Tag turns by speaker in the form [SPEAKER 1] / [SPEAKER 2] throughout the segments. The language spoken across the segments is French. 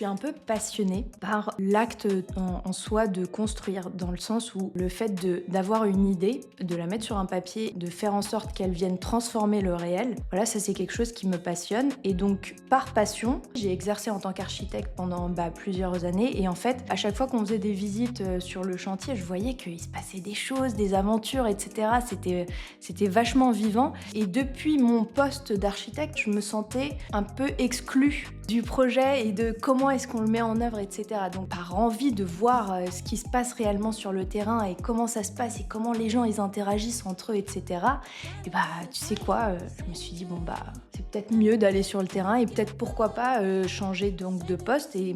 [SPEAKER 1] suis un peu passionnée par l'acte en soi de construire, dans le sens où le fait d'avoir une idée, de la mettre sur un papier, de faire en sorte qu'elle vienne transformer le réel, voilà, ça c'est quelque chose qui me passionne. Et donc, par passion, j'ai exercé en tant qu'architecte pendant plusieurs années. Et en fait, à chaque fois qu'on faisait des visites sur le chantier, je voyais qu'il se passait des choses, des aventures, etc. C'était vachement vivant. Et depuis mon poste d'architecte, je me sentais un peu exclue du projet et de comment est-ce qu'on le met en œuvre, etc. Donc par envie de voir ce qui se passe réellement sur le terrain et comment ça se passe et comment les gens ils interagissent entre eux, etc. Et tu sais quoi, je me suis dit c'est peut-être mieux d'aller sur le terrain et peut-être pourquoi pas changer donc de poste et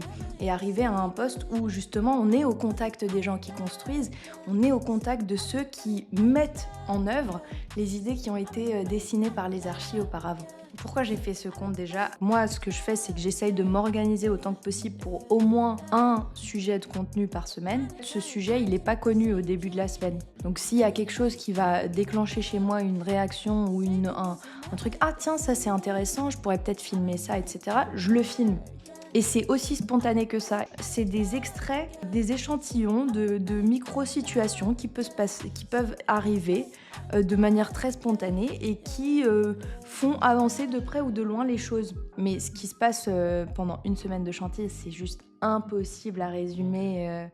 [SPEAKER 1] arriver à un poste où justement on est au contact des gens qui construisent, on est au contact de ceux qui mettent en œuvre les idées qui ont été dessinées par les archis auparavant. Pourquoi j'ai fait ce compte déjà? Moi, ce que je fais, c'est que j'essaye de m'organiser autant que possible pour au moins un sujet de contenu par semaine. Ce sujet, il n'est pas connu au début de la semaine. Donc s'il y a quelque chose qui va déclencher chez moi une réaction ou un truc, ah tiens, ça c'est intéressant, je pourrais peut-être filmer ça, etc., je le filme. Et c'est aussi spontané que ça. C'est des extraits, des échantillons de micro-situations qui peuvent arriver de manière très spontanée et qui font avancer de près ou de loin les choses. Mais ce qui se passe pendant une semaine de chantier, c'est juste impossible à résumer.